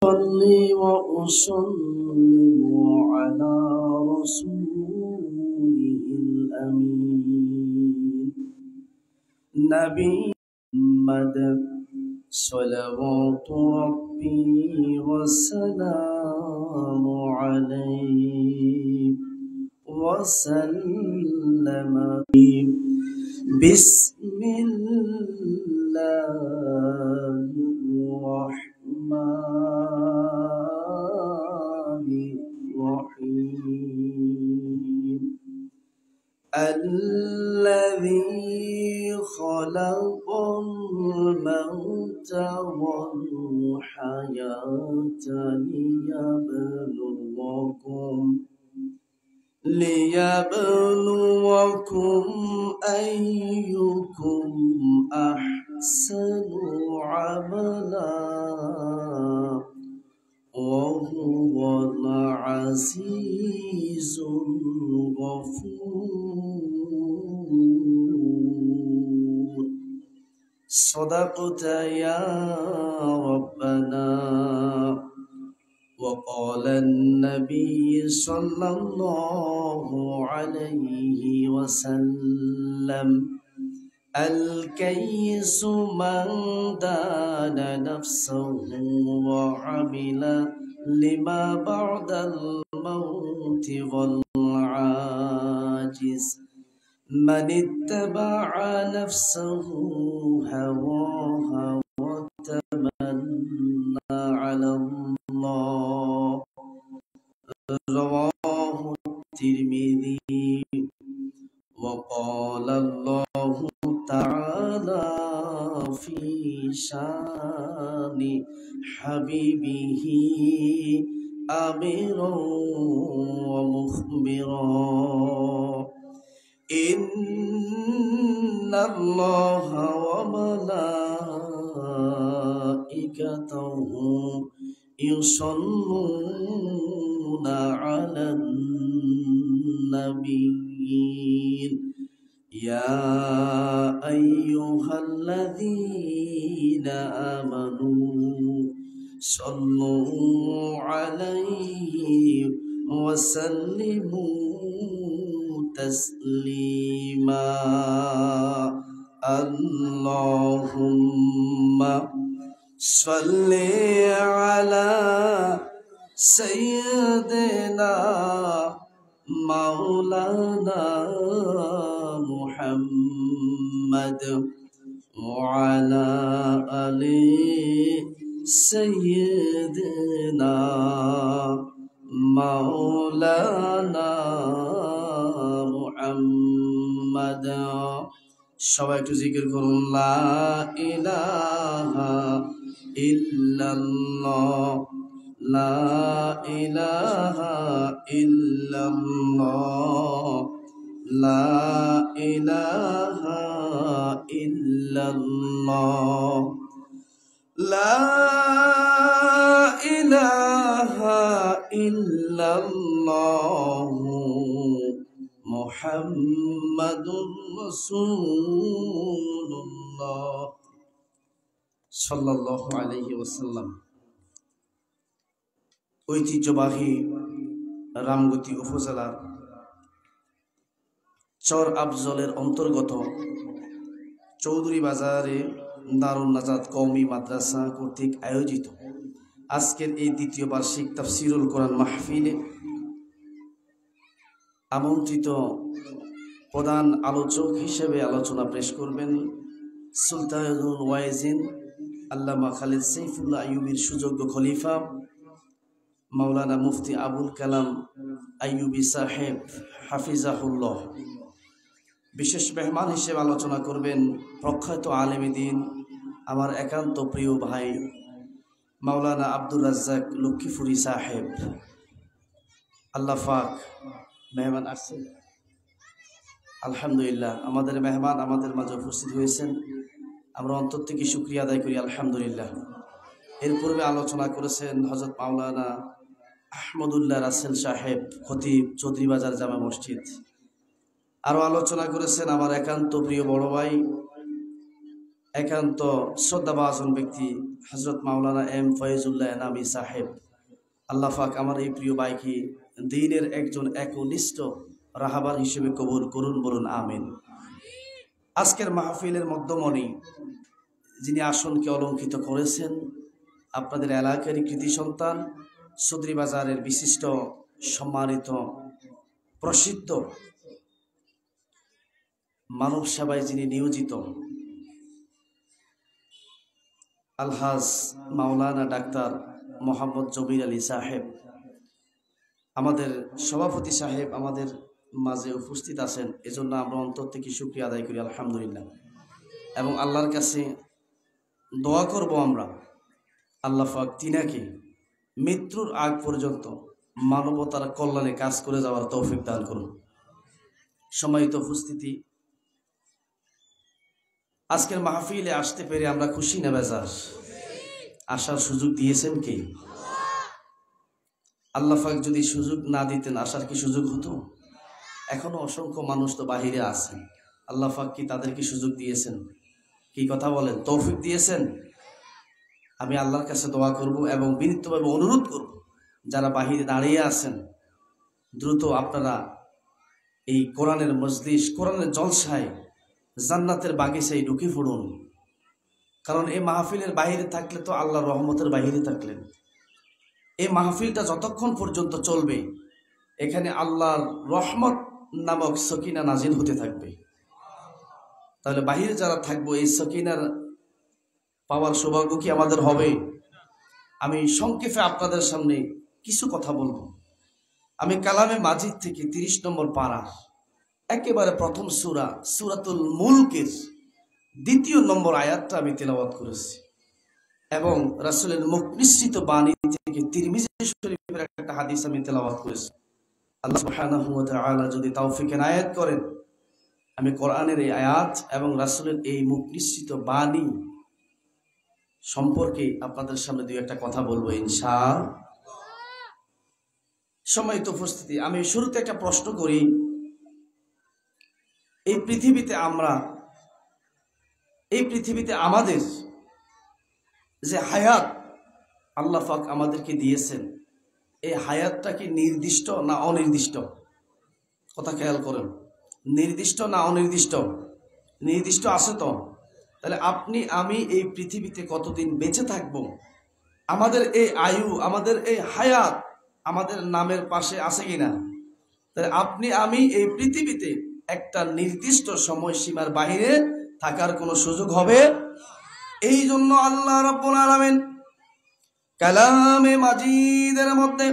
صلي وأسلم على رسوله الأمين نبي محمد صلوات ربي وسلام عليه وسلم بسم الله الرحمن الرحيم الذي خلق الموت والحياة ليبلوكم أيكم أحسن عملا وهو العزيز الغفور صدقت يا ربنا وقال النبي صلى الله عليه وسلم الكيس من دان نفسه وعمل لما بعد الموت والعاجز من اتبع نفسه هواها وتمنى على الله رواه الترمذي وقال الله تعالى في شان حبيبه أميرا ومخبرا إن الله وملائكته يصلون على النبي يا أيها الذين آمنوا صلوا عليه وسلموا تسليما اللهم صل على سيدنا مولانا محمد وعلى آل سيدنا مولانا محمد সবাই একটু জিকির করুন লা ইলাহা ইল্লাল্লাহ লা ইলাহা ইল্লাল্লাহ লা ইলাহা ইল্লাল্লাহ লা ইলাহা ইল্লাল্লাহ মুহাম্মাদুর রাসূলুল্লাহ সাল্লাল্লাহু আলাইহি ওয়াসাল্লাম। ঐতিহ্যবাহী রামগতি উপজেলার চর আফজলের অন্তর্গত চৌধুরী বাজারে দারুন নাজাত কওমি মাদ্রাসা কর্তৃক আয়োজিত আজকের এই দ্বিতীয় বার্ষিক তাফসিরুল কোরআন মাহফিলে আমন্ত্রিত প্রধান আলোচক হিসেবে আলোচনা পেশ করবেন সুলতানুল ওয়াইজিন আল্লামা খালিদ সাইফুল্লাহ আইয়ুবীর সুযোগ্য খলিফা মাওলানা মুফতি আবুল কালাম আইয়ুবী সাহেব হাফিজাহুল্লাহ। বিশেষ মেহমান হিসেবে আলোচনা করবেন প্রখ্যাত আলেমে দ্বীন আমার একান্ত প্রিয় ভাই মাওলানা আব্দুর রাজ্জাক লক্ষ্মীপুরী সাহেব। আল্লাহ পাক মেহমান আসছেন, আলহামদুলিল্লাহ আমাদের মেহমান আমাদের মাঝে উপস্থিত হয়েছেন, আমরা অন্তর থেকে শুকরিয়া আদায় করি আলহামদুলিল্লাহ। এর পূর্বে আলোচনা করেছেন হযরত মাওলানা আহমদুল্লাহ রাসেল সাহেব খতিব চৌধুরী বাজার জামে মসজিদ। আরও আলোচনা করেছেন আমার একান্ত প্রিয় বড় ভাই, একান্ত শ্রদ্ধাভাজন ব্যক্তি হযরত মাওলানা এম ফয়েজুল্লাহ এনামি সাহেব, আল্লাহ পাক আমার এই প্রিয় ভাইকে দ্বীনের একজন একনিষ্ঠ রাহাবার হিসেবে কবুল করুন, বলুন আমিন। আজকের মাহফিলের মধ্যমণি যিনি আসনকে অলঙ্কিত করেছেন, আপনাদের এলাকারই কৃতি সন্তান, চৌধুরী বাজারের বিশিষ্ট সম্মানিত প্রসিদ্ধ মানব সেবায় যিনি নিয়োজিত আলহাজ মাওলানা ডাক্তার মোহাম্মদ জবির আলী সাহেব, আমাদের সভাপতি সাহেব আমাদের মাঝে উপস্থিত আছেন। এজন্য আমরা অন্তর থেকে শুকরিয়া আদায় করি আলহামদুলিল্লাহ, এবং আল্লাহর কাছে দোয়া করব আমরা আল্লাহ পাক তিনাকে মৃত্যুর আগ পর্যন্ত মানবতার কল্যাণে কাজ করে যাওয়ার তৌফিক দান করুন। সম্মানিত উপস্থিতি, আজকের মাহফিলে আসতে পেরে আমরা খুশি না বেজার? আসার সুযোগ দিয়েছেন কে? আল্লাহ পাক যদি সুযোগ না দিতেন আসার কি সুযোগ হতো? এখনো অসংখ্য মানুষ তো বাহিরে আছেন, আল্লাহ পাক কি তাদেরকে সুযোগ দিয়েছেন? কি কথা বলেন? তৌফিক দিয়েছেন। আমি আল্লাহর কাছে দোয়া করব এবং বিনীতভাবে অনুরোধ করব, যারা বাহিরে দাঁড়িয়ে আছেন দ্রুত আপনারা এই কোরআনের মজলিস, কোরআনের জলসায়, জান্নাতের বাগিচায় ঢুকে পড়ুন। কারণ এই মাহফিলের বাহিরে থাকলে তো আল্লাহর রহমতের বাহিরে থাকলেন। এই মাহফিলটা যতক্ষণ পর্যন্ত চলবে এখানে আল্লাহর রহমত নামক সকিনা নাজিল হতে থাকবে। তাহলে বাহিরে যারা থাকবো এই সকিনার পাওয়ার সৌভাগ্য কি আমাদের হবে? আমি সংক্ষেপে আপনাদের সামনে কিছু কথা বলবো। আমি কালামে মাজিদ থেকে 30 নম্বর পারা একেবারে প্রথম সূরা সূরাতুল মুলকের 2 নম্বর আয়াতটা আমি তেলাওয়াত করেছি, এবং রাসূলের মুখ নিঃসৃত বাণী থেকে তিরমিজি শরীফের একটা হাদিস আমি তেলাওয়াত করেছি। আল্লাহ সুবহানাহু ওয়া তাআলা যদি তৌফিক এনায়েত করেন, আমি কোরআনের এই আয়াত এবং রাসূলের এই মুখ নিঃসৃত বাণী সম্পর্কে আপনাদের সামনে দুই একটা কথা বলবো ইনশাআল্লাহ। সম্মানিত উপস্থিতি, আমি শুরুতে একটা প্রশ্ন করি। এই পৃথিবীতে আমাদের যে হায়াত আল্লাহ পাক আমাদেরকে দিয়েছেন, এই হায়াতটা কি নির্দিষ্ট না অনির্দিষ্ট? কথা খেয়াল করেন, নির্দিষ্ট না অনির্দিষ্ট? নির্দিষ্ট আছে তো। তাহলে আপনি আমি এই পৃথিবীতে কতদিন বেঁচে থাকবো, আমাদের এই আয়ু, আমাদের এই হায়াত আমাদের নামের পাশে আছে কিনা? তাহলে আপনি আমি এই পৃথিবীতে একটা নির্দিষ্ট সময়সীমার বাইরে থাকার কোনো সুযোগ হবে? এই জন্য আল্লাহ রাব্বুল আলামিন কালামে মাজিদের মধ্যে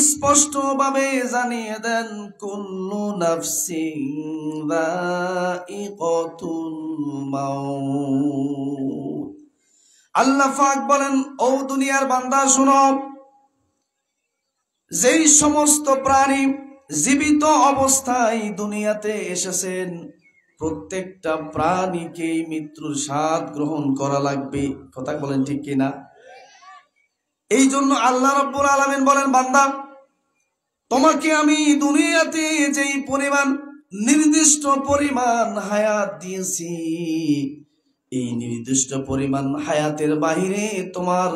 স্পষ্টভাবে জানিয়ে দেন, কুল্লু নাফসিন যায়িকাতুল মাউত। আল্লাহ পাক বলেন, ও দুনিয়ার বান্দা শুনো, যেই সমস্ত প্রাণী জীবিত অবস্থায় দুনিয়াতে এসেছেন প্রত্যেকটা প্রাণীকে মৃত্যুর স্বাদ গ্রহণ করা লাগবে। কথা বলেন ঠিক কিনা? এই জন্য আল্লাহ রাব্বুল আলামিন বলেন, বান্দা তোমাকে আমি দুনিয়াতে যেই পরিমাণ নির্দিষ্ট পরিমাণ হায়াত দিয়েছি, এই নির্দিষ্ট পরিমাণ হায়াতের বাহিরে তোমার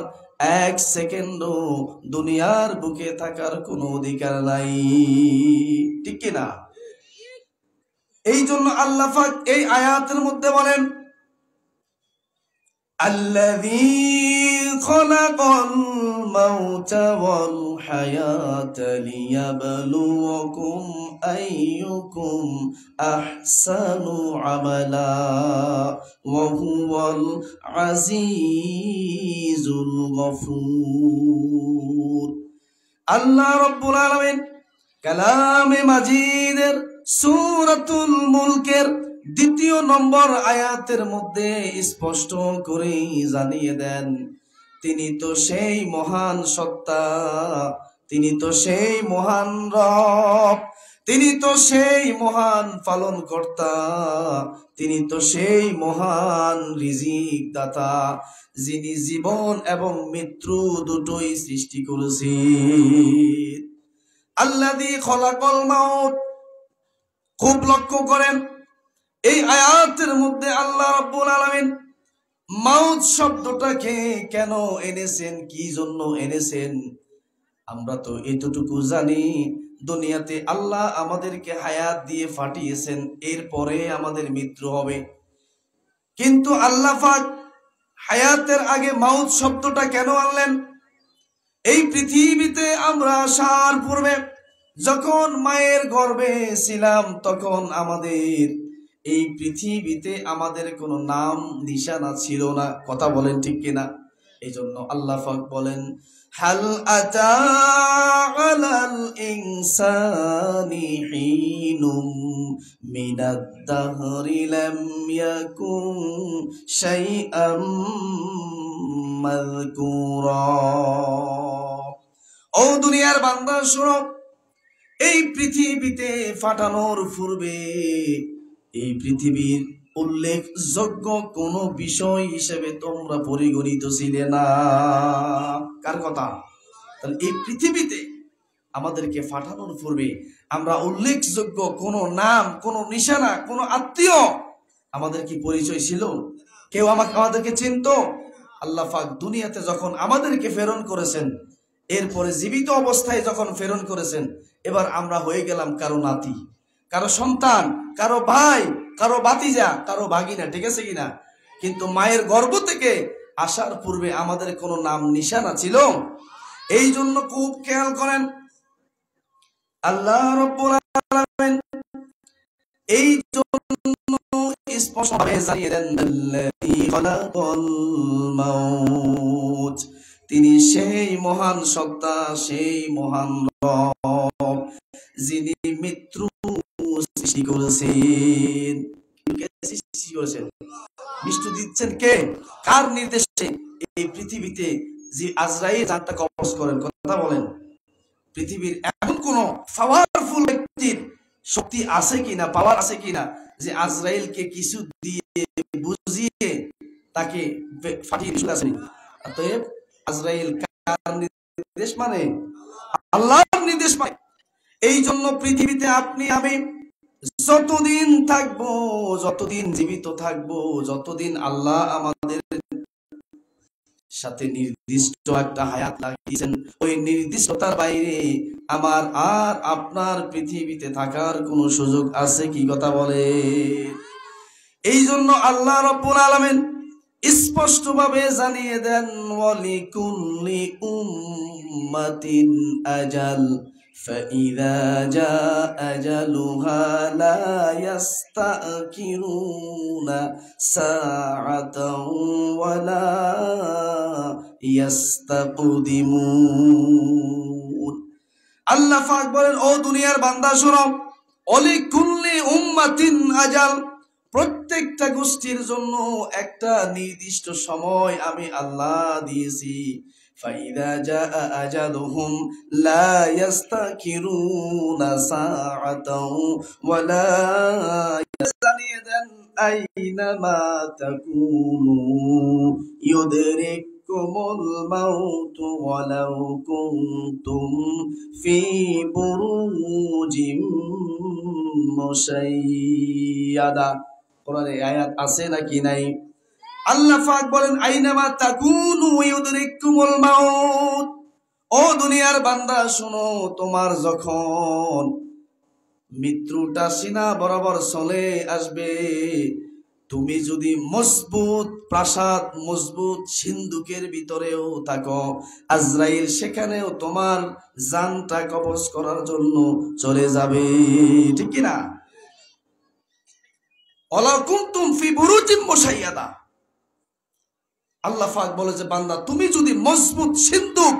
1 সেকেন্ডও দুনিয়ার বুকে থাকার কোনো অধিকার নাই। ঠিক কিনা? এই জন্য আল্লাহ পাক এই আয়াতের মধ্যে বলেন, আল্লাযী খালাকাল মাউতা ওয়াল হায়াতা লিয়াবলুয়াকুম আইয়ুকুম আহসানু আমালা ওয়া হুয়াল আজিজুল গফুর। আল্লাহ রাব্বুল আলামিন কালামে মাজিদের সূরাতুল মুলকের 2 নম্বর আয়াতের মধ্যে স্পষ্ট করে জানিয়ে দেন, তিনি তো সেই মহান সত্তা, তিনি তো সেই মহান রব, তিনি তো সেই মহান পালন কর্তা, তিনি তো সেই মহান রিজিক দাতা, যিনি জীবন এবং মৃত্যু দুটোই সৃষ্টি করেছেন। আল্লাযী খলাকাল মাউত। খুব লক্ষ্য করেন, এই আয়াতের মধ্যে আল্লাহ রাব্বুল আলামিন মাউত শব্দটাকে কেন এনেছেন, কি জন্য এনেছেন? আমরা তো এতটুকু জানি, দুনিয়াতে আল্লাহ আমাদেরকে হায়াত দিয়ে পাঠিয়েছেন, এরপরে আমাদের মৃত্যু হবে। কিন্তু আল্লাহ পাক হায়াতের আগে মাউত শব্দটা কেন আনলেন? এই পৃথিবীতে আমরা আসার পূর্বে যখন মায়ের গর্ভে ছিলাম, তখন আমাদের এই পৃথিবীতে আমাদের কোনো নাম নিশানা ছিল না। কথা বলেন ঠিক কিনা? এই জন্য আল্লাহ পাক বলেন, হাল আতা আলাল ইনসানি হিনুম মিনাদ দাহরি লাম ইয়াকুন শাইআম মাযকুরা। ও দুনিয়ার বান্দা শোনো, এই পৃথিবীতে ফাটানোর পূর্বে এই পৃথিবীর উল্লেখযোগ্য কোন বিষয় হিসেবে তোমরা পরিগণিত ছিলে না। কার কথা? তাহলে এই পৃথিবীতে আমাদেরকে ফাটানোর পূর্বে আমরা উল্লেখযোগ্য কোন নাম, কোন নিশানা, কোন আত্মীয় আমাদের কি পরিচয় ছিল? কেউ আমাদেরকে চিনতো? আল্লাহ পাক দুনিয়াতে যখন আমাদেরকে প্রেরণ করেছেন, এরপরে জীবিত অবস্থায় যখন প্রেরণ করেছেন, এবার আমরা হয়ে গেলাম কারো নাতি, কারো সন্তান, কারো ভাই, কারো ভাতিজা, কারো ভাগিনা। ঠিক আছে কিনা? কিন্তু মায়ের গর্ভ থেকে আসার পূর্বে আমাদের কোনো নাম নিশানা ছিল? এই জন্য খুব খেয়াল করেন, আল্লাহ রাব্বুল আলামিন এই জন্য স্পষ্টভাবে জানিয়ে দেন, আল্লাযী খালাকাল মাউত, তিনি সেই মহান সত্তা, সেই মহান রব, যিনি মৃত্যু সৃষ্টি করেছেন। সৃষ্টি করেছেন, মৃত্যু দিচ্ছেন কে? কার নির্দেশে? এই পৃথিবীতে যে আজরাইল জানটা কবজ করেন। কথা বলেন, পৃথিবীর এমন কোন পাওয়ারফুল ব্যক্তির শক্তি আছে কিনা, পাওয়ার আছে কিনা, যে আজরাইলকে কিছু দিয়ে বুঝিয়ে তাকে ফাটিয়ে দিতে আসেনি? অতএব আজরাইল কার নির্দেশ মানে? আল্লাহর নির্দেশ মানে। এই জন্য পৃথিবীতে আপনি আমি যতদিন থাকবো, যতদিন জীবিত থাকবো, যতদিন আল্লাহ আমাদের সাথে নির্দিষ্ট একটা হায়াত লাগিয়েছেন, ওই নির্দিষ্টতার বাইরে আমার আর আপনার পৃথিবীতে থাকার কোনো সুযোগ আছে কি? কথা বলে। এই জন্য আল্লাহ রাব্বুল আলামিন স্পষ্টভাবে জানিয়ে দেন, ওয়ালিকুল্লি উম্মাতিন আজাল فإذا جاء أجلها لا يستأخرون ساعة ولا يستقدمون। আল্লাহ পাক বলেন, ও দুনিয়ার বান্দা শোনো, ওয়ালিকুল্লি উম্মাতিন আজাল, প্রত্যেকটা গোষ্ঠীর জন্য একটা নির্দিষ্ট সময় আমি আল্লাহ দিয়েছি। ফাইদা জাআ আজালুহুম লা ইস্তাখিরুনা সাআতাও ওয়ালা ইয়াস্তানিদান আইনামা তাকুনু ইউদরিকুমুল মাউতু ওয়ালাউ কুনতুম ফি বুরুজিম মুশাইয়াদা। কোরআনে আয়াত আছে নাকি নাই? আল্লাহ পাক বলেন, আইনামা তাকুনু ইউদরিকুমুল মাউত। ও দুনিয়ার বান্দা শোনো, তোমার যখন মৃত্যুটা সিনা বরাবর চলে আসবে, তুমি যদি মজবুত প্রাসাদ, মজবুত সিন্ধুকের ভিতরেও থাকো, আজরাইল সেখানেও তোমার জানটা কবজ করার জন্য চলে যাবে। ঠিক কিনা? ওয়ালা কুনতুম ফি বুরুজিম মুশাইয়াদা। আল্লাহ পাক বলে যে, বান্দা তুমি যদি মজবুত সিন্ধুক,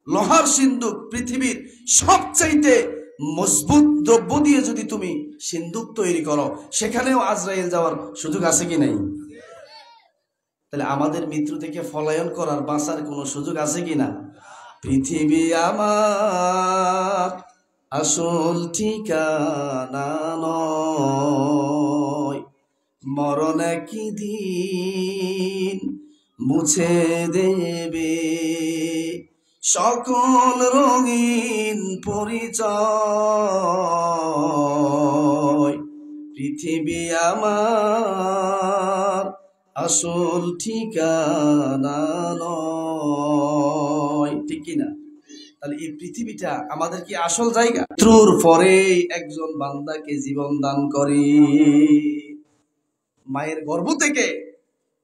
লোহার সিন্ধুক, পৃথিবীর সবচাইতে মজবুত দ্রব্য দিয়ে যদি তুমি সিন্ধুক তৈরি করো, সেখানেও আজরাইল যাওয়ার সুযোগ আছে কি নাই? তাহলে আমাদের মৃত্যু থেকে পলায়ন করার, বাঁচার কোনো সুযোগ আছে কিনা? পৃথিবী আমার আসল ঠিকানা নয়, মরণ একই দিন মুছে দেবে সকল রঙিন পরিচয়। পৃথিবী আমার আসল ঠিকানা নয়, ঠিক কিনা? তাহলে এই পৃথিবীটা আমাদের কি আসল জায়গা? মৃত্যুর পরে একজন বান্দাকে জীবন দান করে। মায়ের গর্ভ থেকে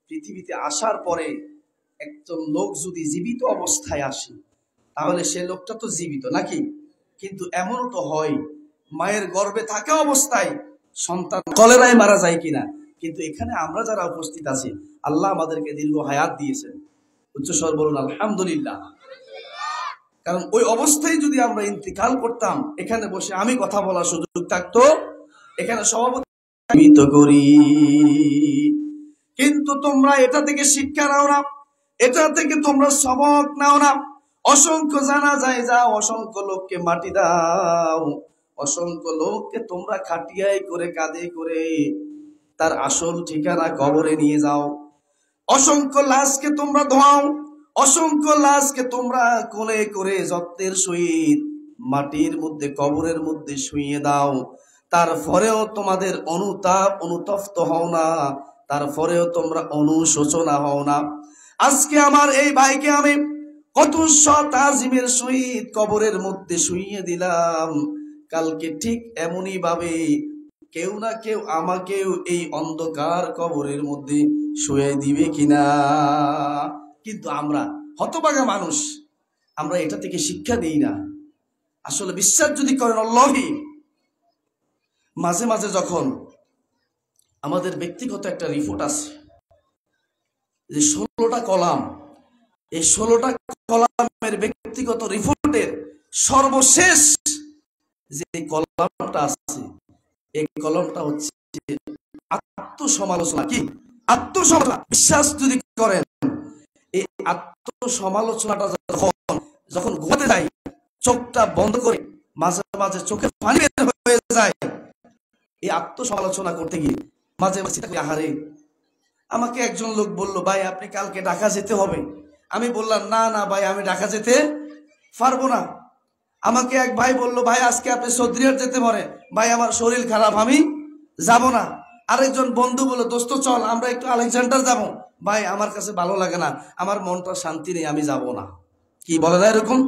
পৃথিবীতে আসার পরে একজন লোক যদি জীবিত অবস্থায় আসে, তাহলে সে লোকটা তো জীবিত নাকি? কিন্তু এমনও তো হয় মায়ের গর্ভে থাকা অবস্থায় সন্তান কলেরায় মারা যায় কিনা। কিন্তু এখানে আমরা যারা উপস্থিত আছি, আল্লাহ আমাদেরকে দীর্ঘ হায়াত দিয়েছেন। উচ্চস্বর বলুন আলহামদুলিল্লাহ। কারণ ওই অবস্থায় যদি আমরা ইন্তিকাল করতাম, এখানে বসে আমি কথা বলার সুযোগ থাকতো, এখানে সভাপতি করি। কিন্তু তোমরা এটা থেকে শিক্ষা নাও না, এটা থেকে তোমরা সবক নাও না। অসংখ্য জানা যায় যাও, অসংখ্য লোককে মাটি দাও, অসংখ্য লোককে তোমরা খাটিয়াই করে কাঁধে করে তার আসল ঠিকানা কবরে নিয়ে যাও। অসংখ্য লাশকে তোমরা ধোয়াও, অসংখ্য লাশকে তোমরা কোলে করে যত্নের সহিত মাটির মধ্যে কবরের মধ্যে শুইয়ে দাও। তারপরেও তোমাদের অনুতাপ অনুতপ্ত হও না, তারপরেও তোমরা অনুশোচনা হও না। আজকে আমার এই ভাইকে আমি কত সৎ আজিমের সহিত কবরের মধ্যে শুইয়ে দিলাম, কালকে ঠিক এমনই ভাবে কেউ না কেউ আমাকেও এই অন্ধকার কবরের মধ্যে শুয়ে দিবে কিনা। কিন্তু আমরা হতভাগা মানুষ, আমরা এটা থেকে শিক্ষা দিই না। আসলে বিশ্বাস যদি করেন আল্লাহি, মাঝে মাঝে যখন আমাদের ব্যক্তিগত একটা রিপোর্ট আছে যে 16টা কলাম, এই 16টা কলামের ব্যক্তিগত রিপোর্টের সর্বশেষ যে কলামটা আছে, এই কলমটা হচ্ছে আত্মসমালোচনা। কি আত্মসমালোচনা? বিশ্বাস যদি করেন, এই আত্মসমালোচনাটা যখন ঘুমাতে যায়, চোখটা বন্ধ করে মাঝে মাঝে চোখে পানি বের হয়ে যায়, এই আত্মসমালোচনা করতে গিয়ে মাঝে মাঝে আহারে। আমাকে একজন লোক বলল, ভাই আপনি কালকে ঢাকা যেতে হবে। আমি বললাম না না ভাই, আমি ঢাকা যেতে পারবো না। আমাকে এক ভাই বলল, ভাই আজকে আপনি চৌধুরীহাট যেতে পারে। ভাই আমার শরীর খারাপ, আমি যাব না। আরেকজন বন্ধু বলল, দোস্ত চল আমরা একটু আলেকজান্ডার যাব। ভাই আমার কাছে ভালো লাগে না, আমার মনটা শান্তি নেই, আমি যাব না। কি বলে না এরকম?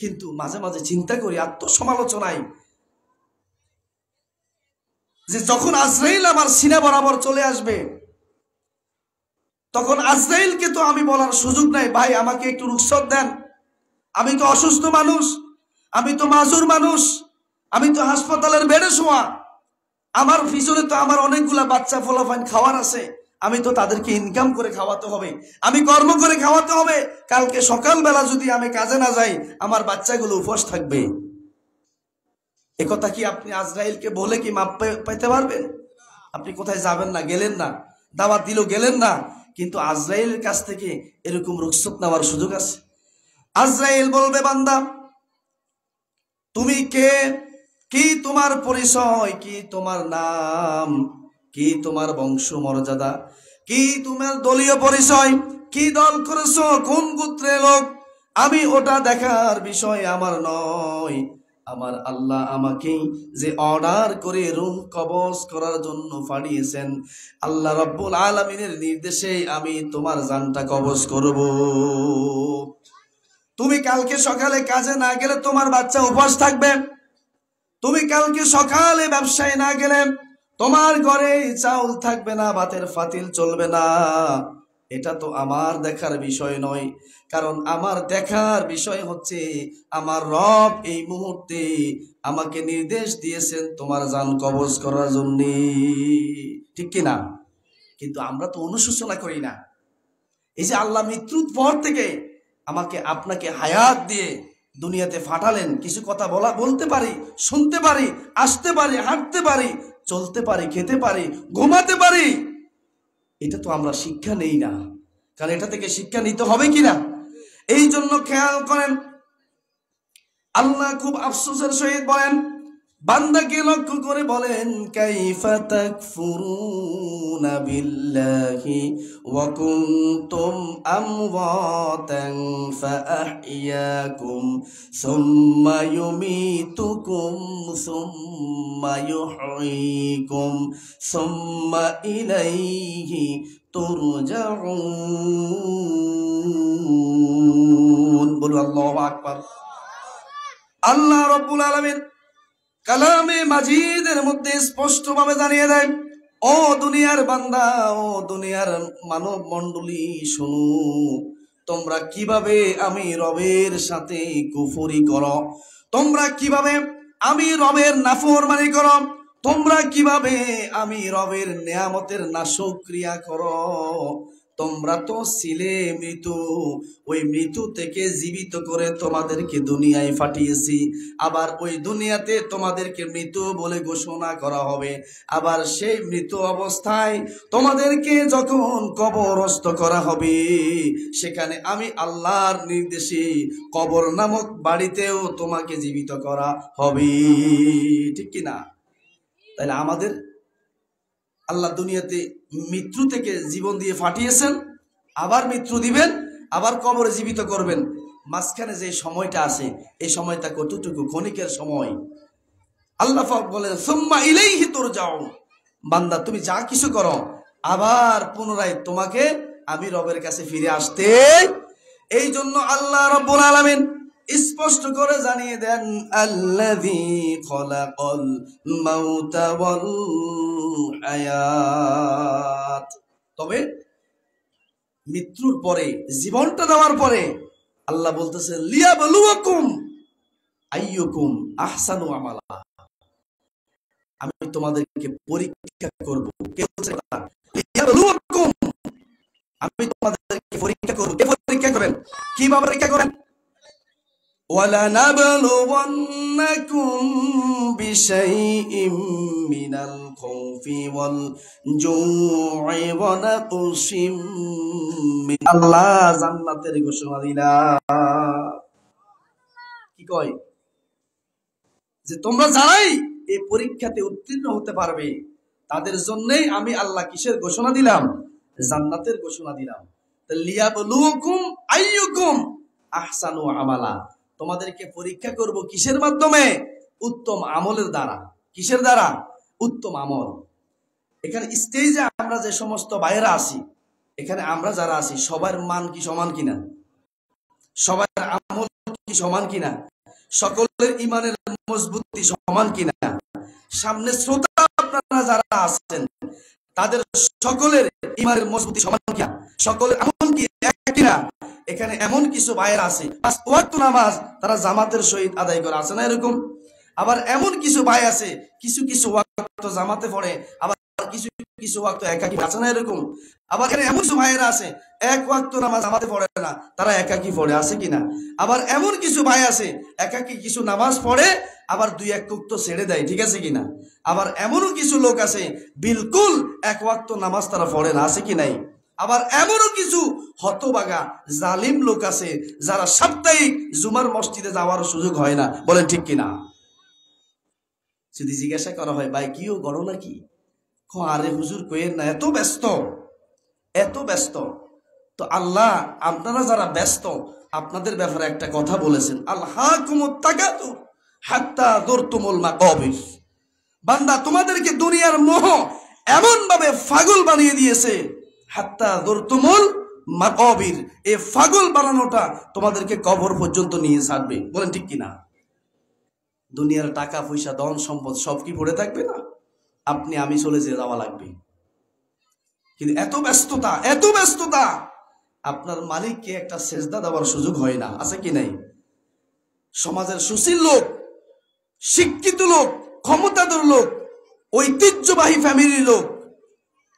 কিন্তু মাঝে মাঝে চিন্তা করি আত্মসমালোচনায়, যে যখন আজরাইল আমার সিনা বরাবর চলে আসবে, তখন আজরাইলকে তো আমি বলার সুযোগ নাই, ভাই আমাকে একটু রুখসত দেন, আমি তো অসুস্থ মানুষ, আমি তো মাজুর মানুষ, আমি তো হাসপাতালের বেডে শোয়া, আমার পিছনে তো আমার অনেকগুলা বাচ্চা ফলাফাইন খাওয়ার আছে, আমি তো তাদেরকে ইনকাম করে খাওয়াতে হবে, আমি কর্ম করে খাওয়াতে হবে। কালকে সকালবেলা যদি আমি কাজে না যাই, আমার বাচ্চাগুলো উপোস থাকবে। একথা কি আপনি আজরাইলকে বলে কি মাপ পাইতে পারবেন? আপনি কোথায় যাবেন না, গেলেন না, দাওয়াত দিল গেলেন না, কিন্তু আজরাইলের কাছ থেকে এরকম রুখসত নেওয়ার সুযোগ আছে। আজরাইল বলবে, বান্দা তুমি কে, কি তোমার পরিচয়, কি তোমার নাম, কি তোমার বংশ মর্যাদা, কি তোমার দলীয় পরিচয়, কি দল করেছো, কোন গোত্রের লোক, আমি ওটা দেখার বিষয় আমার নয়। আমার আল্লাহ আমাকে যে অর্ডার করে রুম কবজ করার জন্য পাঠিয়েছেন, আল্লাহ রাব্বুল আলামিনের নির্দেশে আমি তোমার জানটা কবজ করব। তুমি কালকে সকালে কাজে না গেলে তোমার বাচ্চা উপবাস থাকবে, তুমি কালকে সকালে ব্যবসায় না গেলে তোমার ঘরে চাউল থাকবে না, ভাতের ফাতিল চলবে না। এটা তো আমার দেখার বিষয় নয়, কারণ আমার দেখার বিষয় হচ্ছে আমার রব এই মুহূর্তে আমাকে নির্দেশ দিয়েছেন তোমার জান কবজ করার জন্য, ঠিক কিনা? কিন্তু আমরা তো অনুশোচনা করি না। এই যে আল্লাহ মৃত্যুর পর থেকে আমাকে আপনাকে হায়াত দিয়ে দুনিয়াতে ফাটালেন, কিছু কথা বলতে পারি, শুনতে পারি, আসতে পারি, হাঁটতে পারি, চলতে পারি, খেতে পারি, ঘুমাতে পারি, এটা তো আমরা শিক্ষা নেই না। কারণ এটা থেকে শিক্ষা নিতে হবে কিনা, এই জন্য খেয়াল করেন, আল্লাহ খুব আফসোসের সহিত বলেন, বান্দাকে লক্ষ্য করে বলেন, কাইফা তাকফুরুনা বিল্লাহি ওয়া কুনতুম আমওয়াতান ফাআহইয়াকুম সুম্মা ইউমীতুকুম সুম্মা ইউহয়ীকুম সুম্মা ইলাইহি তুরজাউন। বলু আল্লাহু আকবার। আল্লাহ রাব্বুল আলামিন কালামে মাজিদের মধ্যে স্পষ্টভাবে জানিয়ে দেয়, ও দুনিয়ার বান্দা, ও দুনিয়ার মানব মণ্ডলী, শোনো, তোমরা কিভাবে আমি রবের সাথে কুফরি করো, তোমরা কিভাবে আমি রবের নাফরমানি করো, তোমরা কিভাবে আমি রবের নেয়ামতের নাশক্রিয়া করো। তোমরা তো ছিলে মৃত, ওই মৃত্যু থেকে জীবিত করে তোমাদেরকে দুনিয়ায় পাঠিয়েছি, আবার ওই দুনিয়াতে তোমাদেরকে মৃত বলে ঘোষণা করা হবে। আবার সেই মৃত অবস্থায় তোমাদেরকে যখন কবরস্থ করা হবে, সেখানে আমি আল্লাহর নির্দেশে কবর নামক বাড়িতেও তোমাকে জীবিত করা হবে। ঠিক কিনা? তাহলে আমাদের আল্লাহ দুনিয়াতে মৃত্যু থেকে জীবন দিয়ে পাঠিয়েছেন, আবার মৃত্যু দিবেন, আবার কবরে জীবিত করবেন। মাঝখানে যে সময়টা আছে, এই সময়টা কতটুকু? ক্ষণিকের সময়। আল্লাহ পাক বলেন, সুম্মা ইলাইহি তুরজাউন। বান্দা, তুমি যা কিছু করো, আবার পুনরায় তোমাকে আমি রবের কাছে ফিরে আসতে। এই জন্য আল্লাহ রাব্বুল আলামিন স্পষ্ট করে জানিয়ে দেন, আল্লাযী খলাকাল মাউতা ওয়াল হায়াত। তবে মৃত্যুর পরে, জীবনটা দেওয়ার পরে আল্লাহ বলতেছে, লিয়াবলুয়াকুম আইয়ুকুম আহসানু আমালা। আমি তোমাদেরকে পরীক্ষা করব। কে বলছে কথা? লিয়াবলুয়াকুম, আমি তোমাদেরকে পরীক্ষা করব। কে পরীক্ষা করেন? কিভাবে পরীক্ষা করেন? وَلَنَبْلُوَنَّكُمْ بِشَيْءٍ مِّنَ الْخَوْفِ وَالْجُوعِ وَنَقْصٍ مِّنْ আল্লাহ জান্নাতের ঘোষণা দিলাম। কি কয়? যে তোমরা যারাই এই পরীক্ষাতে উত্তীর্ণ হতে পারবে, তাদের জন্যই আমি আল্লাহ কিসের ঘোষণা দিলাম? জান্নাতের ঘোষণা দিলাম। লিয়াবলুকুম আইয়ুকুম আহসানু আমালা। তোমাদেরকে পরীক্ষা করব কিসের মাধ্যমে? উত্তম আমলের দ্বারা। কিসের দ্বারা? উত্তম আমল। এখানে স্টেজে আমরা যে সমস্ত ভাইয়েরা আছি, এখানে আমরা যারা আছি, সবার মান কি সমান কিনা? সবার আমল কি সমান কিনা? সকলের ইমানের মজবুতি সমান কিনা? সামনে শ্রোতা আপনারা যারা আছেন, তাদের সকলের ইমানের মজবুতি সমান কিনা? সকলের আমল কি এক কিনা? এখানে এমন কিছু ভাইয়ের আছে, পাঁচ ওয়াক্ত নামাজ তারা জামাতের সহিত আদায় করে, আছে না এরকম? আবার এমন কিছু ভাই আছে, কিছু কিছু ওয়াক্ত জামাতে পড়ে, আবার কিছু কিছু ওয়াক্ত একাকী, আছে না এরকম? আবার এখানে এমন কিছু ভাইয়েরা আছে, এক ওয়াক্ত নামাজ জামাতে পড়ে না, তারা একাকী পড়ে, আছে কিনা? আবার এমন কিছু ভাই আছে, একাকী কিছু নামাজ পড়ে, আবার দুই এক ওয়াক্ত ছেড়ে দেয়, ঠিক আছে কিনা? আবার এমনও কিছু লোক আছে, বিলকুল এক ওয়াক্ত নামাজ তারা পড়ে না, আছে কি নাই? আবার এমনও কিছু হতবাগা জালিম লোক আছে, যারা সাপ্তাহিক জুমার মসজিদে যাওয়ার সুযোগ হয় না। বলেন ঠিক কিনা? যদি জিজ্ঞাসা করা হয়, ভাই কিও করো নাকি? আরে হুজুর কইেন না, এত ব্যস্ত, এত ব্যস্ত। তো আল্লাহ আপনারা যারা ব্যস্ত, আপনাদের ব্যাপারে একটা কথা বলেছেন, আলহাকুমুত তাকাতুর হাত্তা যুরতুমুল মাকাবির। বান্দা, তোমাদেরকে দুনিয়ার মোহ এমন ভাবে পাগল বানিয়ে দিয়েছে, হাত্তা যুরতুমুল মাকাবির। এই পাগল বানানোটা তোমাদেরকে কবর পর্যন্ত নিয়ে ছাড়বে। বলেন ঠিক কিনা? দুনিয়ার টাকা পয়সা ধন সম্পদ সব কি পড়ে থাকবে না? আপনি আমি চলে যাওয়া লাগবে। কিন্তু এত ব্যস্ততা, এত ব্যস্ততা, আপনার মালিককে একটা সেজদা দেওয়ার সুযোগ হয় না, আছে কি নাই? সমাজের সুশীল লোক, শিক্ষিত লোক, ক্ষমতাধর লোক, ঐতিহ্যবাহী ফ্যামিলির লোক,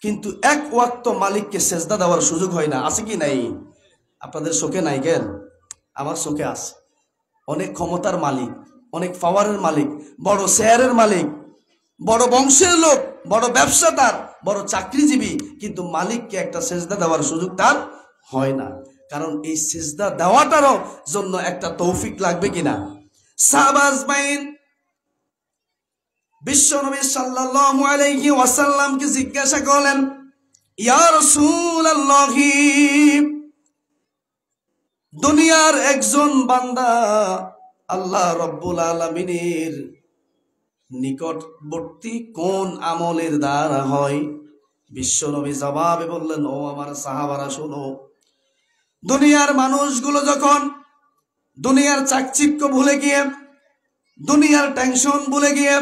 কিন্তু এক ওয়াক্ত মালিককে সেজদা দেওয়ার সুযোগ হয় না, আছে কি নাই? আপনাদের চোখে নাই কেন? আমার চোখে আছে। অনেক ক্ষমতার মালিক, অনেক পাওয়ারের মালিক, বড় শেয়ারের মালিক, বড় বংশের লোক, বড় ব্যবসাদার, বড় চাকরিজীবী, কিন্তু মালিককে একটা সেজদা দেওয়ার সুযোগ তার হয় না। কারণ এই সেজদা দেওয়াটারও জন্য একটা তৌফিক লাগবে কিনা? সাহাবা আজমাইন বিশ্বনবী সাল্লাল্লাহু আলাইহি ওয়াসাল্লামকে জিজ্ঞাসা করলেন, ইয়া রাসূলুল্লাহ, দুনিয়ার একজন বান্দা আল্লাহ রাব্বুল আলামিনের নিকটবর্তী কোন আমলের দ্বারা হয়? বিশ্বনবী জবাবে বললেন, ও আমার সাহাবারা শোনো, দুনিয়ার মানুষগুলো যখন দুনিয়ার চাকচিক্য ভুলে গিয়ে, দুনিয়ার টেনশন ভুলে গিয়ে,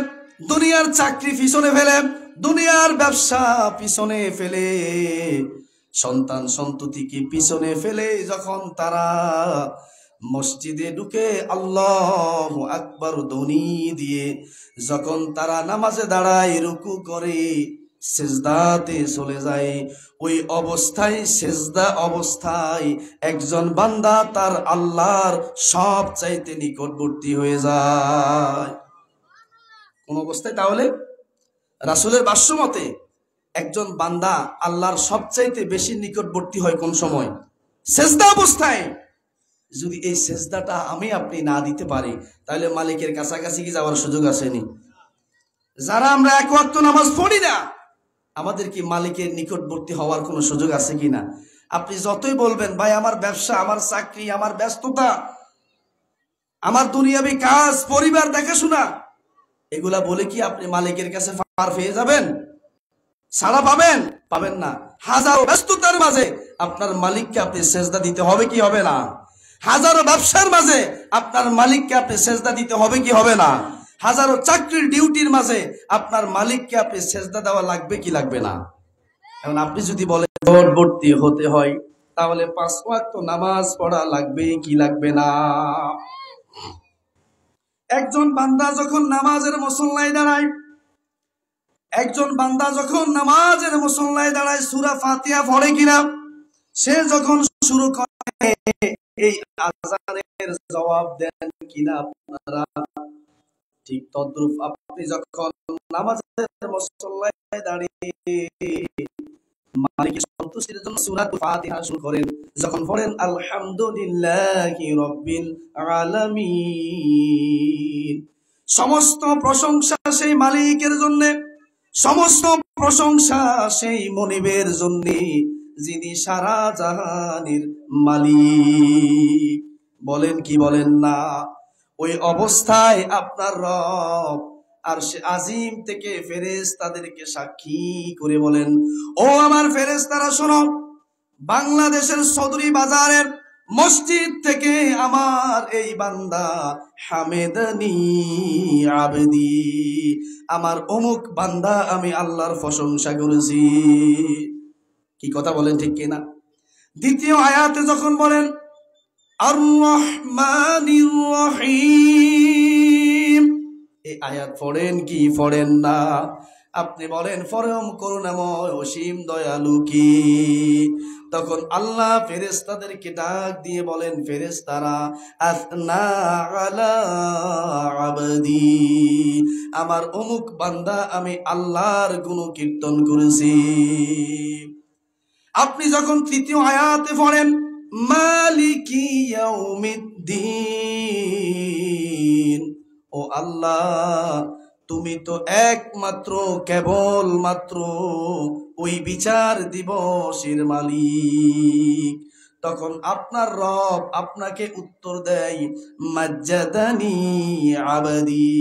দুনিয়ার চাকরি পিছনে ফেলে, দুনিয়ার ব্যবসা পিছনে ফেলে, সন্তান সন্ততিকে পিছনে ফেলে যখন তারা মসজিদে ঢুকে আল্লাহু আকবার ধ্বনি দিয়ে যখন তারা নামাজে দাঁড়ায়, রুকু করে, সিজদাতে চলে যায়, ওই অবস্থায়, সিজদা অবস্থায় একজন বান্দা তার আল্লাহর সব চাইতে নিকটবর্তী হয়ে যায়। কোন অবস্থায়? তাহলে রাসূলের ভাষ্য মতে একজন বান্দা আল্লাহর সবচাইতে বেশি নিকটবর্তী হয় কোন সময়? সিজদা অবস্থায়। যদি এই সিজদাটা আমি আপনি না দিতে পারি, তাহলে মালিকের কাছাকাছি কি যাওয়ার সুযোগ আসেনি? যারা আমরা এক ওয়াক্ত নামাজ পড়ি না, আমাদের কি মালিকের নিকটবর্তী হওয়ার কোনো সুযোগ আছে কিনা? আপনি যতই বলবেন, ভাই আমার ব্যবসা, আমার চাকরি, আমার ব্যস্ততা, আমার দুনিয়াবি কাজ, পরিবার দেখাশোনা, এগুলা বলে কি আপনি মালিকের কাছে পার পেয়ে যাবেন? ছাড়া পাবেন? পাবেন না। হাজারো ব্যস্ততার মাঝে আপনার মালিককে আপনি সেজদা দিতে হবে কি হবে না? হাজারো ব্যবসার মাঝে আপনার মালিককে আপনি সেজদা দিতে হবে কি হবে না? হাজারো চাকরির ডিউটির মাঝে আপনার মালিককে আপনি সেজদা দেওয়া লাগবে কি লাগবে না? এখন আপনি যদি বলেন নিকটবর্তী হতে হয়, তাহলে 5 ওয়াক্ত নামাজ পড়া লাগবে কি লাগবে না? একজন বান্দা যখন নামাজের মুসল্লায় দাঁড়ায়, একজন বান্দা যখন নামাজের মুসল্লায় দাঁড়ায়, সূরা ফাতিহা পড়ে কিনা? সে যখন শুরু করে, এই আযানের জবাব দেন কিনা আপনারা? ঠিক তদ্রূপ আপনি যখন নামাজের মুসল্লায় দাঁড়িয়ে মালিকের সন্তুষ্টির জন্য সূরা ফাতিহা শুরু করেন, যখন পড়েন আলহামদুলিল্লাহি রাব্বিল আলামিন, সমস্ত প্রশংসা সেই মালিকের জন্য, সমস্ত প্রশংসা সেই মনিবের জন্য, যিনি সারা জাহানের মালিক। বলেন কি বলেন না? ওই অবস্থায় আপনার রব আরশে আজিম থেকে ফেরেশতাদেরকে সাক্ষী করে বলেন, ও আমার ফেরেশতারা শোনো, বাংলাদেশের চৌধুরী বাজারের মসজিদ থেকে আমার এই বান্দা হামেদানি আবেদি, আমার অমুক বান্দা, আমি আল্লাহর প্রশংসা করেছি। কি কথা বলেন, ঠিক কিনা? দ্বিতীয় আয়াতে যখন বলেন আর রহমানির রহিম, এই আয়াত পড়েন কি পড়েন না? আপনি বলেন পরম করুণাময় অসীম দয়ালু কি? তখন আল্লাহ ফেরেশতাদেরকে ডাক দিয়ে বলেন, ফেরেশতারা আসনা আলা আবদি, আমার অমুক বান্দা আমি আল্লাহর গুণ কীর্তন করেছি। আপনি যখন তৃতীয় আয়াতে পড়েন মালিকি ইয়াউমিদ্দিন, ও আল্লাহ তুমি তো একমাত্র কেবলমাত্র ওই বিচার দিবসের মালিক, তখন আপনার রব আপনাকে উত্তর দেয় মাজ্জাদানি আবাদি,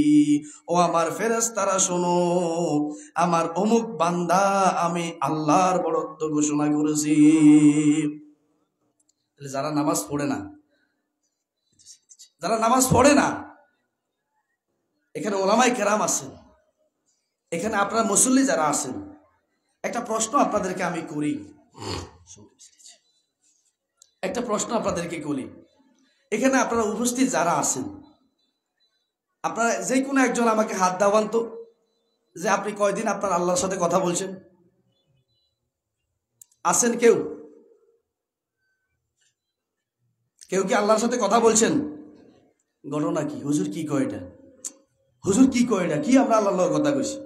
ও আমার ফেরেশতারা শোনো, আমার অমুক বান্দা আমি আল্লাহর বড়ত্ব ঘোষণা করেছি। যারা নামাজ পড়ে না, যারা নামাজ পড়ে না, এখানে ওলামায়ে কেরাম আছেন, এখানে আপনারা মুসল্লি যারা আছেন, একটা প্রশ্ন আপনাদেরকে আমি করি, একটা প্রশ্ন আপনাদেরকে করি। এখানে আপনারা উপস্থিত যারা আছেন, আপনারা যে কোনো একজন আমাকে হাত দাওয়ান তো, যে আপনি কয়দিন আপনার আল্লাহর সাথে কথা বলছেন? আছেন কেউ? কেউ কি আল্লাহর সাথে কথা বলছেন? ঘটনা কি? হুজুর কি কয় এটা? হুজুর কি কয় এটা? কি আমরা আল্লাহর কথা কইছি?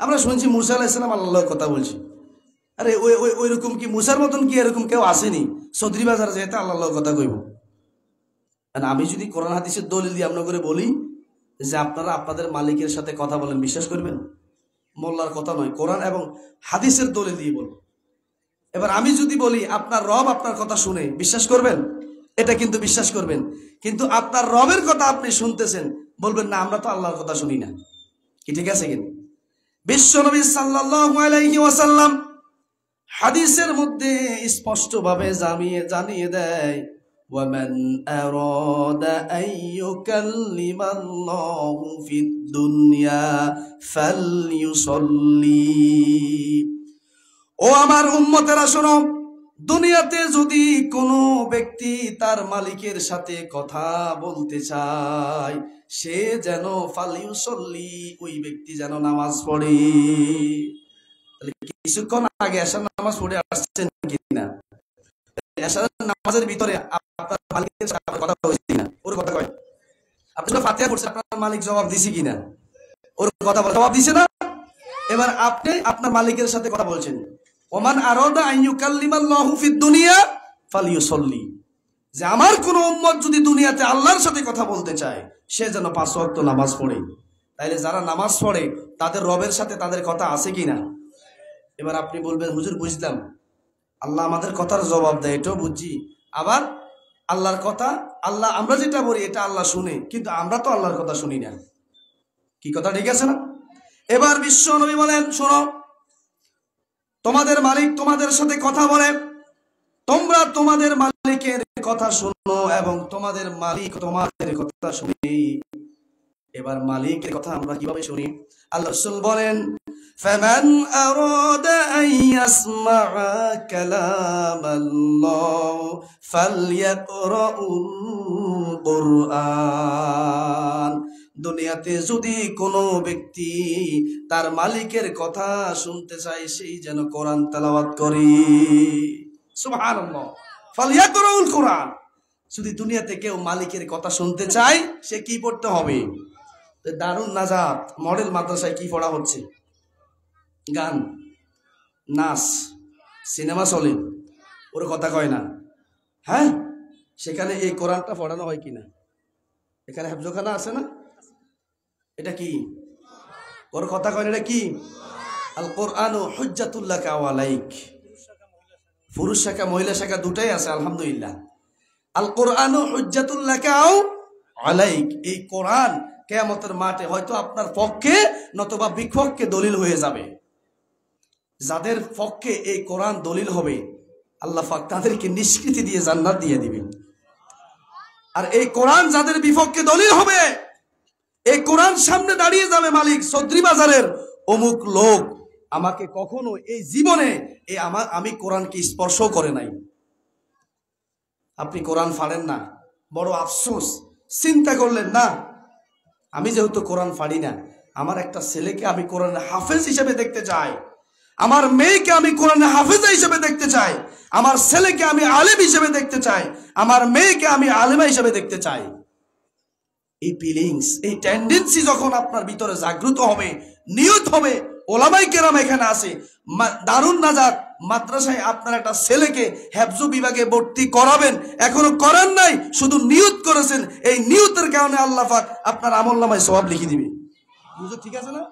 আমরা শুনছি মুসা আলাইহিস সালাম আল্লাহর কথা বলছি। আরে ওই ওই ওইরকম কি মুসার মতন কি এরকম কেউ আসেনি চৌধুরী বাজার যেতে আল্লাহর কথা কইব? আমি যদি কোরআন হাদিসের দলিল দিয়ে আপনার করে বলি যে আপনারা আপনাদের মালিকের সাথে কথা বলেন, বিশ্বাস করবেন? মোল্লার কথা নয়, কোরআন এবং হাদিসের দলিল দিয়ে বলবো। এবার আমি যদি বলি আপনার রব আপনার কথা শুনে, বিশ্বাস করবেন? এটা কিন্তু বিশ্বাস করবেন। কিন্তু আপনার রবের কথা আপনি শুনতেছেন, বলবেন না আমরা তো আল্লাহর কথা শুনি না। কি ঠিক আছে কিনা? বিশ্বনবী সাল্লাল্লাহু আলাইহি ওয়াসাল্লাম হাদিসের মধ্যে স্পষ্টভাবে জানিয়ে দেয়, ওয়ামান আরাদা আইয়ুকাল্লিমাল্লাহু ফিদ দুনিয়া ফালইউসাল্লি। ও আমার উম্মতেরা শোনো, দুনিয়াতে যদি কোনো ব্যক্তি তার মালিকের সাথে কথা বলতে চায়, সে যেন ফালইউসাল্লি, ওই ব্যক্তি যেন নামাজ পড়ে। কিছুক্ষণ আগে এশার নামাজ পড়ে আসছেন কিনা? এশার নামাজের ভিতরে আপনার মালিকের সাথে কথা হয়েছে কিনা? ওর কথা কয়। আপনি তো ফাতিহা পড়ছেন, আপনার মালিক জবাব দিছে কিনা? ওর কথা জবাব দিছে না? এবার আপনি আপনার মালিকের সাথে কথা বলছেন। ওমান আরাদা আন ইউকাল্লিমাল্লাহু ফিদ দুনিয়া ফালইউসাল্লি, যে আমার কোন উম্মত যদি দুনিয়াতে আল্লাহর সাথে কথা বলতে চায়, সে যেন 5 ওয়াক্ত নামাজ পড়ে। তাইলে যারা নামাজ পড়ে তাদের রবের সাথে তাদের কথা আছে কিনা? এবার আপনি বলবেন, হুজুর বুঝলাম, আল্লাহ আমাদের কথার জবাব দেয়, এটাও বুঝছি, আবার আল্লাহর কথা, আল্লাহ আমরা যেটা বলি এটা আল্লাহ শুনে, কিন্তু আমরা তো আল্লাহর কথা শুনি না। কি কথা ঠিক আছে না? এবার বিশ্ব নবী বলেন, শোনো, তোমাদের মালিক তোমাদের সাথে কথা বলে, তোমরা তোমাদের মালিকের কথা শোনো এবং তোমাদের মালিক তোমাদের কথা শুনি। এবার মালিকের কথা আমরা কিভাবে শুনি? আল্লাহ রাসূল বলেন, ফামান আরাদা আন ইয়াসমা'a কালামাল্লাহ ফালইয়াকরাউল কুরআন। দুনিয়াতে যদি কোনো ব্যক্তি তার মালিকের কথা শুনতে চায়, সেই যেন কোরআন তেলাওয়াত করে। সুবহানাল্লাহ, ফালইয়াকরাউল কুরআন। যদি দুনিয়াতে কেউ মালিকের কথা শুনতে চায়, সে কি পড়তে হবে? দারুন নাজাত মডেল মাদ্রাসায় কি পড়া হচ্ছে? গান, নাচ, সিনেমা চলে, ওর কথা কয় না। হ্যাঁ, সেখানে এই কোরআনটা পড়ানো হয় কিনা? এখানে হেফজখানা আছে না? এটা কি? ওর কথা কয় না, এটা কি? আল কোরআনু হুজ্জাতুল লাকা ওয়া আলাইক। পুরুষ শাখা মহিলা শাখা দুটাই আছে, আলহামদুলিল্লাহ। আল কোরআনু হুজ্জাতুল লাকা ওয়া আলাইক, এই কোরআন কিয়ামতের মাঠে হয়তো আপনার পক্ষে নতুবা বিপক্ষে দলিল হয়ে যাবে। যাদের পক্ষে এই কোরআন দলিল হবে, আল্লাহ পাক তাদেরকে নিষ্কৃতি দিয়ে জান্নাত দিয়ে দিবেন। আর এই কোরআন যাদের বিপক্ষে দলিল হবে, এই কোরআন সামনে দাঁড়িয়ে যাবে মালিক, চৌধুরী বাজারের অমুক লোক আমাকে কখনো এই জীবনে আমি কোরআনকে স্পর্শ করে নাই। আপনি কোরআন ফাড়েন না, বড় আফসোস। চিন্তা করলেন না, আমি যেহেতু কোরআন ফাড়ি না, আমার একটা ছেলেকে আমি কোরআনের হাফেজ হিসেবে দেখতে চাই, আমার মেয়েকে আমি কোরআনের হাফেজা হিসেবে দেখতে চাই, আমার ছেলেকে আমি আলেম হিসেবে দেখতে চাই, আমার মেয়েকে আমি আলেমা হিসেবে দেখতে চাই। এই ফিলিংস, এই টেন্ডেন্সি যখন আপনার ভিতরে জাগ্রত হবে, নিয়ত হবে, ওলামায়ে কেরাম এখানে আছে, দারুন নাজাত মাদ্রাসায় আপনার একটা ছেলেকে হেফজ বিভাগে ভর্তি করাবেন, এখনো করার নাই, শুধু নিয়ত করেছেন, এই নিয়তের কারণে আল্লাহ পাক আপনার আমলনামায় সওয়াব লিখে দিবে। বুঝো ঠিক আছে না?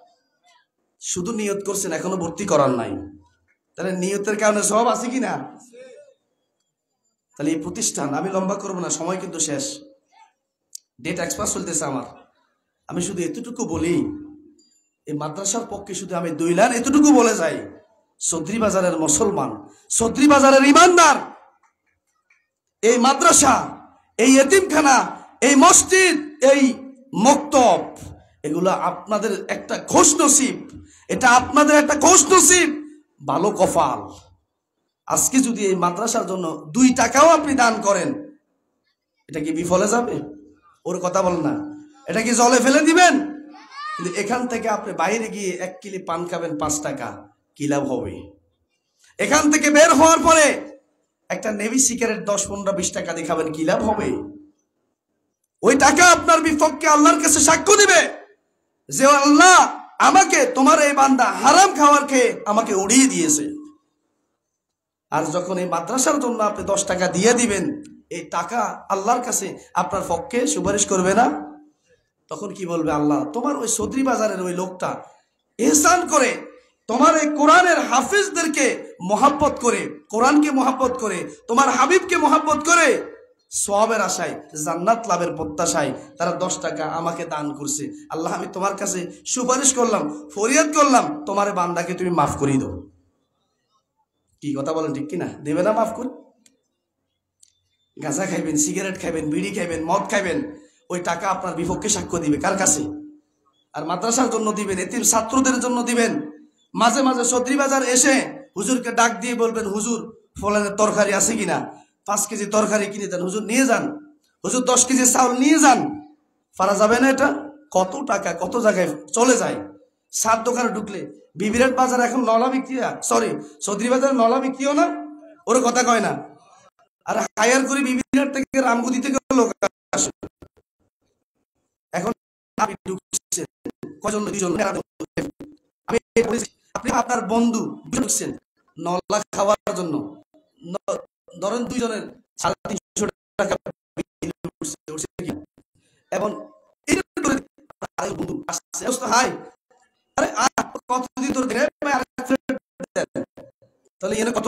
শুধু নিয়ত করছেন, এখনো ভর্তি করার নাই, তাহলে নিয়তের কারণে সওয়াব আছে কিনা? তাহলে এই প্রতিষ্ঠান, আমি লম্বা করবো না, সময় কিন্তু শেষ, ডেট এক্সপায়ার চলতেছে আমার। আমি শুধু এতটুকু বলি, এই মাদ্রাসার পক্ষে শুধু আমি 2 লাইন এতটুকু বলে যাই, চৌধুরী বাজারের মুসলমান, চৌধুরী বাজারের ইমানদার, এই মাদ্রাসা, এই এতিমখানা, এই মসজিদ, এই মক্তব, এগুলো আপনাদের একটা খোশ নসিব, এটা আপনাদের একটা খোশ নসিব, ভালো কপাল। আজকে যদি এই মাদ্রাসার জন্য 2 টাকাও আপনি দান করেন, এটা কি বিফলে যাবে? ওর কথা বল না, এটা কি জলে ফেলে দিবেন? কিন্তু এখান থেকে আপনি বাইরে গিয়ে 1 কিলো পান খাবেন 5 টাকা, কি লাভ হবে? এখান থেকে বের হওয়ার পরে একটা নেভি সিগারেট 10, 15, 20 টাকা দিয়ে খাবেন, কি লাভ হবে? ওই টাকা আপনার বিপক্ষে আল্লাহর কাছে সাক্ষ্য দিবে যে আল্লাহ আমাকে, তোমার এই বান্দা হারাম খাওয়ার খেয়ে আমাকে উড়িয়ে দিয়েছে। আর যখন এই মাদ্রাসার জন্য আপনি 10 টাকা দিয়ে দিবেন, এই টাকা আল্লাহর কাছে আপনার পক্ষে সুপারিশ করবে না? তখন কি বলবে? আল্লাহ, তোমার ওই চৌধুরী বাজারের ওই লোকটা ইহসান করে, তোমার এই কোরআনের হাফিজদেরকে মহাব্বত করে, কোরআনকে মহাব্বত করে, তোমার হাবিবকে মহাব্বত করে, সওয়াবের আশায়, জান্নাত লাভের প্রত্যাশায় তারা 10 টাকা আমাকে দান করছে। আল্লাহ, আমি তোমার কাছে সুপারিশ করলাম, ফরিয়াদ করলাম, তোমার বান্দাকে তুমি মাফ করিয়ে দাও। কি কথা বলেন, ঠিক কিনা? দেবে না মাফ করে? গাঁজা খাইবেন, সিগারেট খাইবেন, বিড়ি খাইবেন, মদ খাইবেন, ওই টাকা আপনার বিপক্ষে সাক্ষ্য দিবে কার কাছে? আর মাদ্রাসার জন্য দিবেন, এতিম ছাত্রদের জন্য দিবেন। মাঝে মাঝে সদরি বাজার এসে হুজুরকে ডাক দিয়ে বলবেন, হুজুর ফলানের তরকারি আছে কিনা, 5 কেজি তরকারি কিনে দেন, হুজুর নিয়ে যান, হুজুর 10 কেজি চাউল নিয়ে যান। পারা যাবে না? এটা কত টাকা কত জায়গায় চলে যায়। সাত দোকানে ঢুকলে বিবিরাট বাজার এখন নলা বিক্রি, সরি সদরি বাজার নলা বিক্রিও না, ওর কথা কয় না। আর হায়ার করে বিবিরাট থেকে রামগুদি থেকে লোক আসে। এখন আপনি ঢুকছেন কজন, 2 জন, আপনি আপনার বন্ধু ঢুকছেন নলা খাওয়ার জন্য, ধরেন 2 জনের 350 টাকা এবং বন্ধু আসছে, হাই আরে কত দিন তোর দেখে তাহলে এনে কত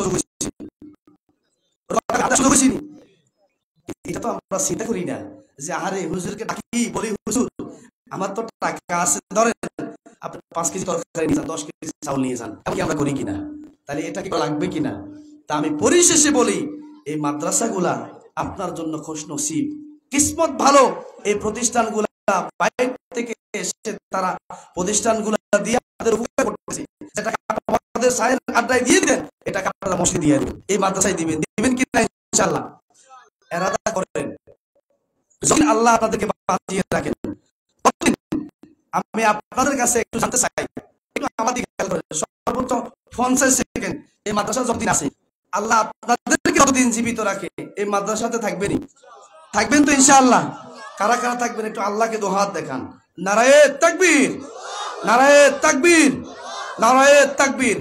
এটা তো আমরা চিন্তা করি না যে আরে হুজুরকে ডাকি বলি, হুজুর আমার তো টাকা আছে, ধরেন আপনি 5 কেজি তরকারি নিয়ে যান, 10 কেজি চাউল নিয়ে যান, এমনকি আমরা করি কিনা? তাহলে এটা কি লাগবে কিনা? তা আমি পরিশেষে বলি, এই মাদ্রাসাগুলা আপনার জন্য খুশনসিব, কিসমত ভালো। এই প্রতিষ্ঠানগুলা বাইরে থেকে এসে তারা প্রতিষ্ঠানগুলা দিয়ে আমাদের উপকার করতেছে। যেটা আমাদের সাহেব আড্ডায় দিয়ে দেন, এটা আপনারা মসজিদে দিয়ে দেবেন, এই মাদ্রাসায় দিবেন, দিবেন কি না? ইনশাআল্লাহ এরাদা করেন, যদি আল্লাহ আপনাদেরকে বাঁচিয়ে রাখেন। আমি আপনাদের কাছে একটু জানতে চাই, একটু আমাদের খেয়াল করেন, সর্বোচ্চ 50 সেকেন্ড এই মাদ্রাসা যতদিন আছে, আল্লাহ আপনাদেরকে যতদিন জীবিত রাখে এই মাদ্রাসাতে থাকবেনই, থাকবেন তো ইনশাআল্লাহ? কারা কারা থাকবেন একটু আল্লাহকে দোহাত দেখান। নারায়ে তাকবীর, নারায়ে তাকবীর, নারায়ে তাকবীর।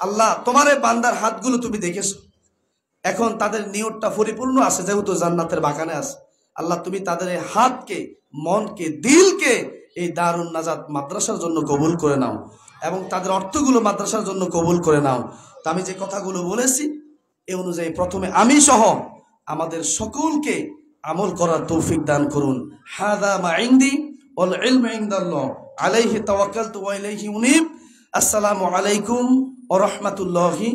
আল্লাহ তোমার এই বান্দার হাতগুলো তুমি দেখেছো, এখন তাদের নিয়তটা পরিপূর্ণ আছে, যেহেতু জান্নাতের বাগানে আছে। আল্লাহ তুমি তাদের এই হাতকে, মনকে, দিলকে এই দারুন নাজাত মাদ্রাসার জন্য কবুল করে নাও, এবং তাদের অর্থগুলো মাদ্রাসার জন্য কবুল করে নাও। তো আমি যে কথাগুলো বলেছি এই অনুযায়ী প্রথমে আমি সহ আমাদের সকলকে আমল করার তৌফিক দান করুন। হাদা মা ইনদি ওয়াল ইলমু ইনদাল্লাহ, আলাইহি তাওয়াক্কালতু ওয়া ইলাইহি উনীব। আসসালামু আলাইকুম ওয়া রাহমাতুল্লাহি